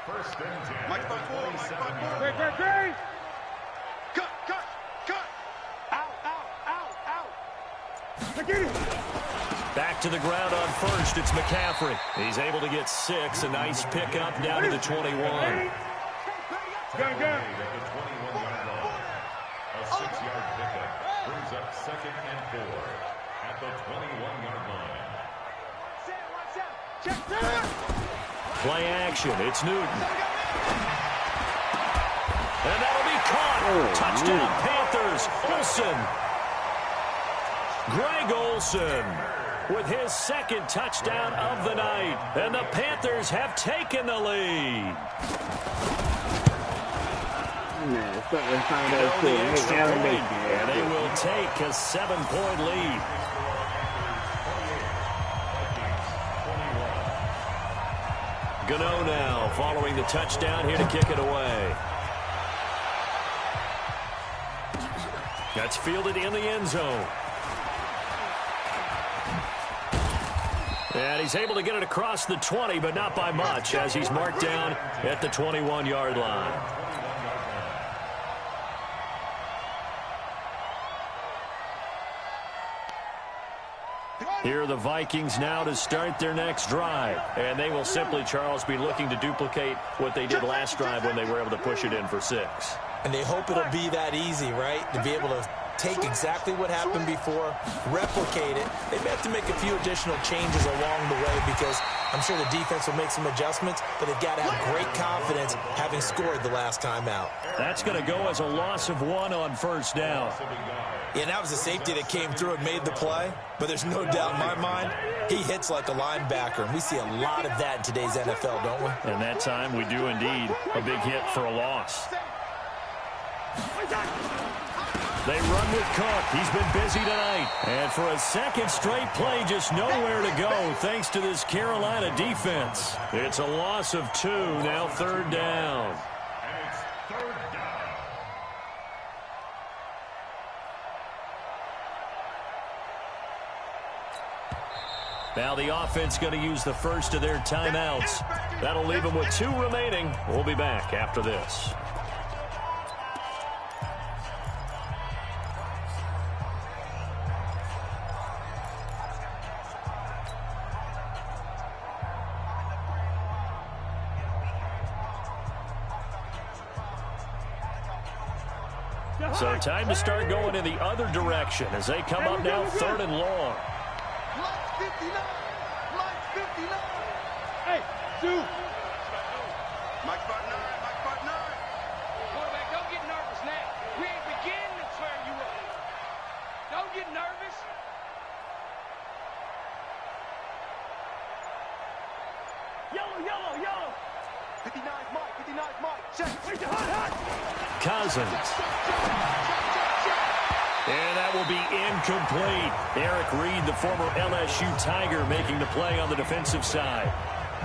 First and 10. Mike 5-4. Great. Cut. Back to the ground on first. It's McCaffrey. He's able to get 6. A nice pickup down to the 21. Go. A 21-yard line. A 6-yard pickup brings up 2nd and 4 at the 21-yard line. Play action. It's Newton. And that'll be caught. Touchdown, Panthers. Olsen. Greg Olsen with his second touchdown of the night. And the Panthers have taken the lead. The extra point, and they will take a 7-point lead. Gano now following the touchdown here to kick it away. That's fielded in the end zone. And he's able to get it across the 20, but not by much, as he's marked down at the 21-yard line. Here are the Vikings now to start their next drive. And they will simply, Charles, be looking to duplicate what they did last drive when they were able to push it in for 6. And they hope it'll be that easy, right? To be able to take exactly what happened before, replicate it. They may have to make a few additional changes along the way because I'm sure the defense will make some adjustments, but they've got to have great confidence having scored the last time out. That's going to go as a loss of 1 on first down. Yeah, and that was a safety that came through and made the play, but there's no doubt in my mind he hits like a linebacker, and we see a lot of that in today's NFL, don't we? And that time we do indeed. A big hit for a loss. They run with Cook. He's been busy tonight. And for a second straight play, just nowhere to go thanks to this Carolina defense. It's a loss of 2, now 3rd down. And it's 3rd down. Now the offense going to use the first of their timeouts. That'll leave them with 2 remaining. We'll be back after this. So time to start going in the other direction as they come up now 3rd and long. Hey, dude. Mike Button, Mike Button. Quarterback, don't get nervous now. We ain't beginning to swear you up. Don't get nervous. Yellow. 59's Mike, 59's Mike. Check. Cousins. And that will be incomplete. Eric Reed, the former LSU Tiger, making the play on the defensive side.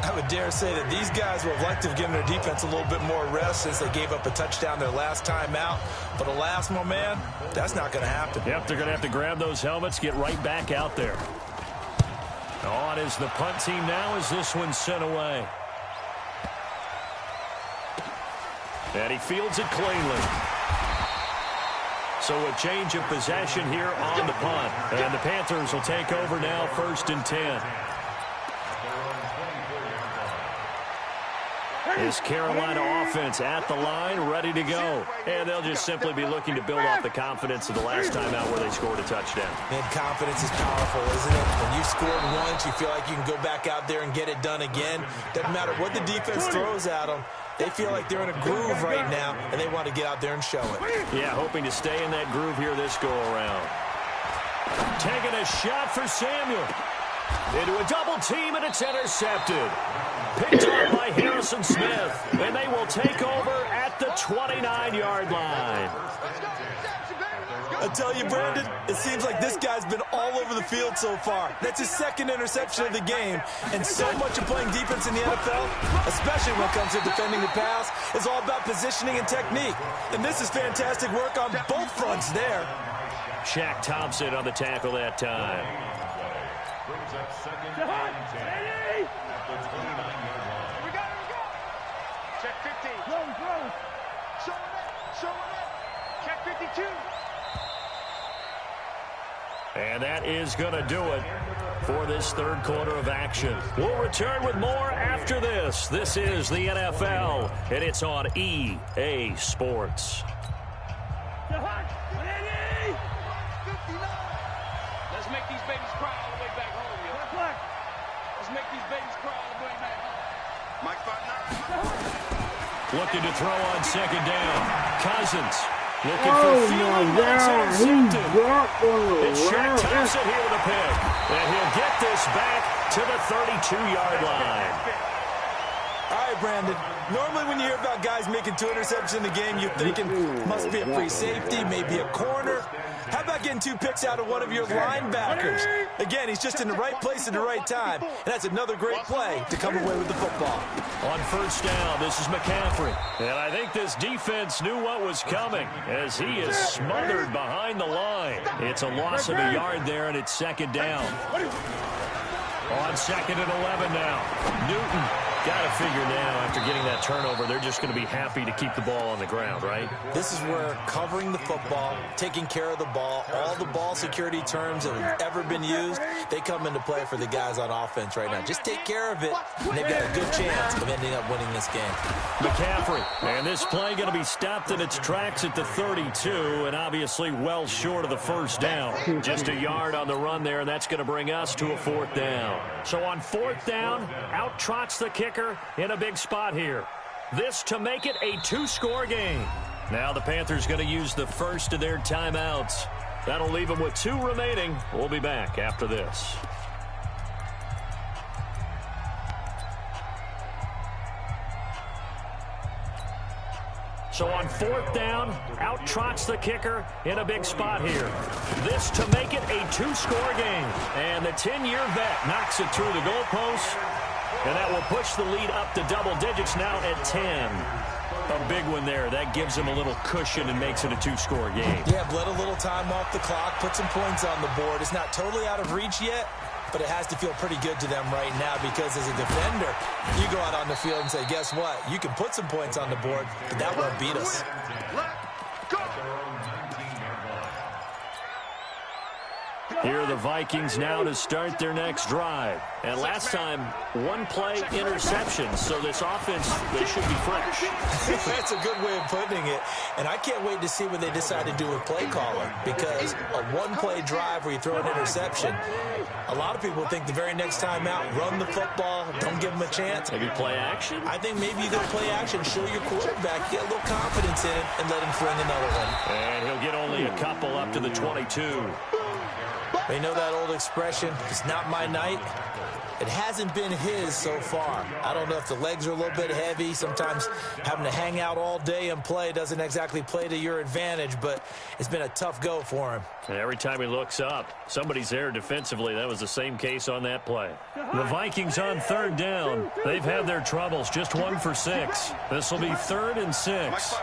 I would dare say that these guys would have liked to have given their defense a little bit more rest since they gave up a touchdown their last time out. But alas, my man, that's not going to happen. Yep, they're going to have to grab those helmets, get right back out there. On is the punt team now as this one's sent away. And he fields it cleanly. So a change of possession here on the punt. And the Panthers will take over now 1st and 10. This Carolina offense at the line, ready to go. And they'll just simply be looking to build off the confidence of the last time out where they scored a touchdown. Man, confidence is powerful, isn't it? When you've scored once, you feel like you can go back out there and get it done again. Doesn't matter what the defense throws at them. They feel like they're in a groove right now, and they want to get out there and show it. Yeah, hoping to stay in that groove here this go-around. Taking a shot for Samuel. Into a double team, and it's intercepted. Picked up by Harrison Smith, and they will take over at the 29-yard line. I tell you, Brandon, it seems like this guy's been all over the field so far. That's his 2nd interception of the game, and so much of playing defense in the NFL, especially when it comes to defending the pass, is all about positioning and technique. And this is fantastic work on both fronts there. Shaq Thompson on the tackle that time. Brings up 2nd and 10 at the 29-yard line. We got it. Check 15. Show it. Check 52. And that is going to do it for this 3rd quarter of action. We'll return with more after this. This is the NFL, and it's on EA Sports. Let's make these babies cry all the way back home, yo. Let's make these babies cry all the way back home. Mike Button. Looking to throw on 2nd down. Cousins Looking for Thielen, but it's intercepted. It's Shaq Wow. Thompson here with a pick. And he'll get this back to the 32-yard line. All right, Brandon. Normally when you hear about guys making 2 interceptions in the game, you're thinking must be a free safety, maybe a corner. How about getting 2 picks out of one of your linebackers? Again, he's just in the right place at the right time, and that's another great play to come away with the football. On first down, this is McCaffrey. And I think this defense knew what was coming as he is smothered behind the line. It's a loss of a yard there, and it's second down. On second and 11 now. Newton. Got to figure now, after getting that turnover, they're just going to be happy to keep the ball on the ground, right? This is where covering the football, taking care of the ball, all the ball security terms that have ever been used, they come into play for the guys on offense right now. Just take care of it, and they've got a good chance of ending up winning this game. McCaffrey, and this play going to be stopped in its tracks at the 32, and obviously well short of the first down. Just a yard on the run there, and that's going to bring us to a fourth down. So on fourth down, out trots the kicker in a big spot here. This to make it a 2-score game. Now the Panthers going to use the first of their timeouts. That'll leave them with 2 remaining. We'll be back after this. So on fourth down, out trots the kicker in a big spot here. This to make it a 2-score game. And the 10-year vet knocks it through the goalpost. And that will push the lead up to double digits now at 10. A big one there. That gives them a little cushion and makes it a 2-score game. Yeah, let a little time off the clock, put some points on the board. It's not totally out of reach yet, but it has to feel pretty good to them right now because as a defender, you go out on the field and say, guess what? You can put some points on the board, but that won't beat us. Here are the Vikings now to start their next drive. And last time, 1-play interception. So this offense, they should be fresh. That's a good way of putting it. And I can't wait to see what they decide to do with play calling. Because a 1-play drive where you throw an interception, a lot of people think the very next time out, run the football, don't give them a chance. Maybe play action? I think maybe you go play action, show your quarterback, get a little confidence in him, and let him fling another one. And he'll get only a couple up to the 22. They know that old expression, it's not my night. It hasn't been his so far. I don't know if the legs are a little bit heavy. Sometimes having to hang out all day and play doesn't exactly play to your advantage, but it's been a tough go for him. And every time he looks up, somebody's there defensively. That was the same case on that play. The Vikings on third down. They've had their troubles, just 1 for 6. This will be 3rd and 6.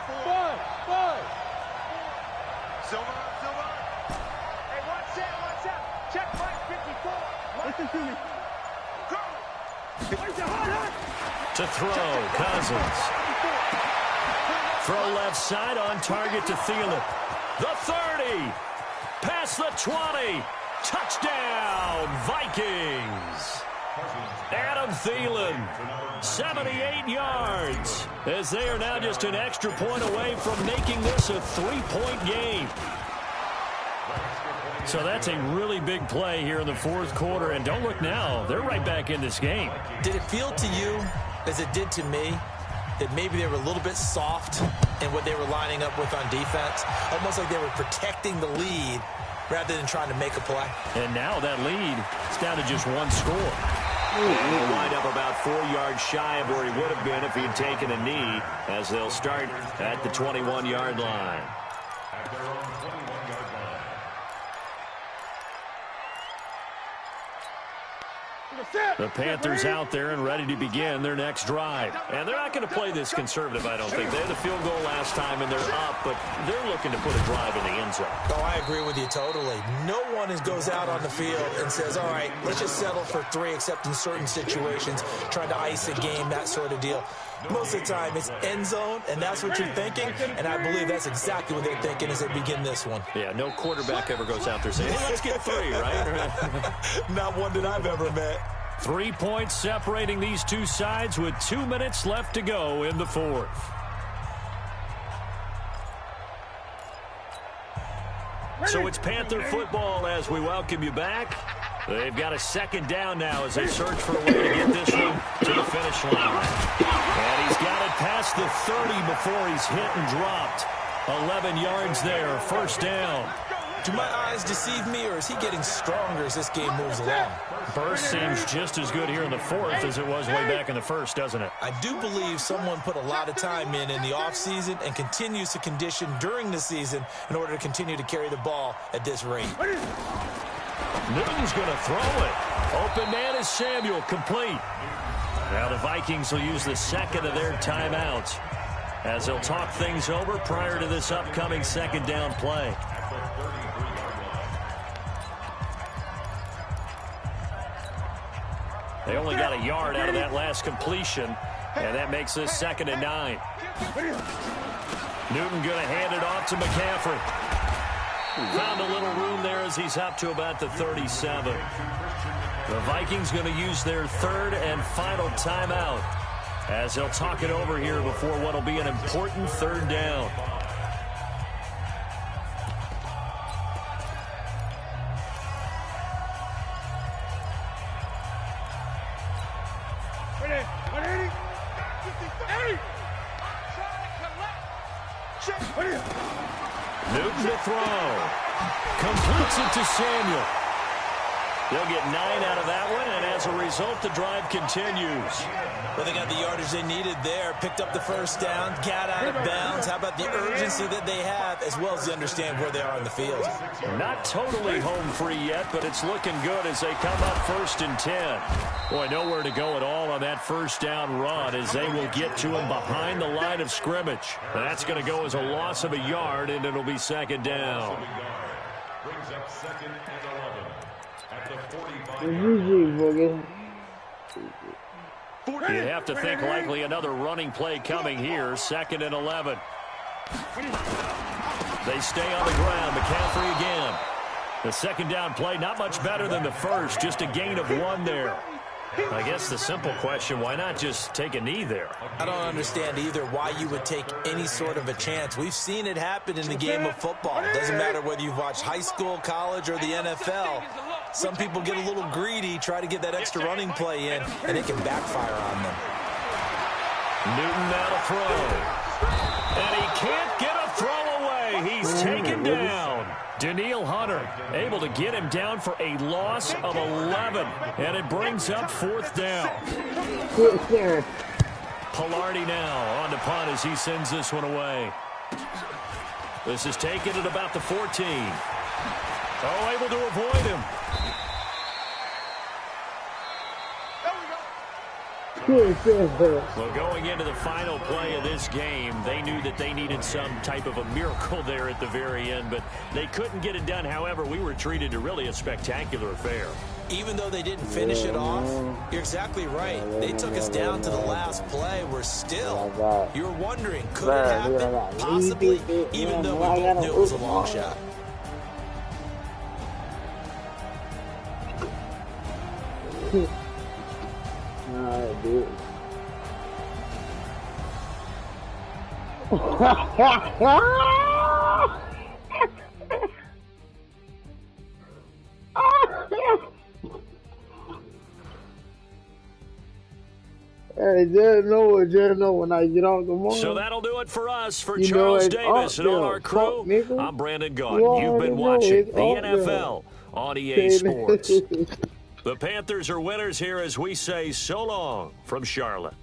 To throw, Cousins. Throw left side on target to Thielen. The 30. Past the 20. Touchdown, Vikings. Adam Thielen, 78 yards, as they are now just an extra point away from making this a 3-point game. So that's a really big play here in the fourth quarter. And don't look now, they're right back in this game. Did it feel to you, as it did to me, that maybe they were a little bit soft in what they were lining up with on defense? Almost like they were protecting the lead rather than trying to make a play. And now that lead is down to just 1 score. He'll wind up about 4 yards shy of where he would have been if he'd taken a knee, as they'll start at the 21-yard line. At their own 21-yard line. The Panthers out there and ready to begin their next drive. And they're not going to play this conservative, I don't think. They had the field goal last time, and they're up, but they're looking to put a drive in the end zone. Oh, I agree with you totally. No one goes out on the field and says, all right, let's just settle for 3, except in certain situations, trying to ice a game, that sort of deal. Most of the time, it's end zone, and that's what you're thinking, and I believe that's exactly what they're thinking as they begin this one. Yeah, no quarterback ever goes out there saying, hey, let's get 3, right? Not one that I've ever met. 3 points separating these two sides with 2 minutes left to go in the fourth. So it's Panther football as we welcome you back. They've got a second down now as they search for a way to get this one to the finish line. And he's got it past the 30 before he's hit and dropped. 11 yards there, first down. Do my eyes deceive me, or is he getting stronger as this game moves along? Burst seems just as good here in the fourth as it was way back in the first, doesn't it? I do believe someone put a lot of time in the offseason and continues to condition during the season in order to continue to carry the ball at this rate. Newton's going to throw it. Open man is Samuel, complete. Now the Vikings will use the second of their timeouts as they'll talk things over prior to this upcoming second down play. They only got a yard out of that last completion, and that makes this 2nd and 9. Newton going to hand it off to McCaffrey. Found a little room there as he's up to about the 37. The Vikings going to use their third and final timeout as they'll talk it over here before what will be an important third down. Newton to throw. Completes it to Samuel. They'll get 9 out of that one, and as a result, the drive continues. Well, they got the yardage they needed there, picked up the first down, got out of bounds. How about the urgency that they have, as well as they understand where they are on the field? Not totally home free yet, but it's looking good as they come up 1st and 10. Boy, nowhere to go at all on that first down run as they will get to him behind the line of scrimmage. And that's going to go as a loss of a yard, and it'll be 2nd down. Brings up 2nd and 11 at the 45. You'd have to think likely another running play coming here. 2nd and 11. They stay on the ground. McCaffrey again. The 2nd down play, not much better than the first. Just a gain of 1 there. I guess the simple question, why not just take a knee there? I don't understand either why you would take any sort of a chance. We've seen it happen in the game of football. It doesn't matter whether you've watched high school, college, or the NFL. Some people get a little greedy, try to get that extra running play in, and it can backfire on them. Newton now to throw. And he can't get a throw away. He's taken down. Daniil Hunter able to get him down for a loss of 11. And it brings up 4th down. Pilardi now on the punt as he sends this one away. This is taken at about the 14. Oh, able to avoid him. Well, going into the final play of this game, they knew that they needed some type of a miracle there at the very end, but they couldn't get it done. However, we were treated to really a spectacular affair. Even though they didn't finish it off, you're exactly right. They took us down to the last play. We're still, you're wondering, could it happen? Possibly, even though we both knew it was a long shot. Dude. Hey, just know when I get off the morning. So that'll do it for us. For Charles Davis and all our crew, I'm Brandon Gaudin. You've been watching the NFL on EA Sports. The Panthers are winners here as we say so long from Charlotte.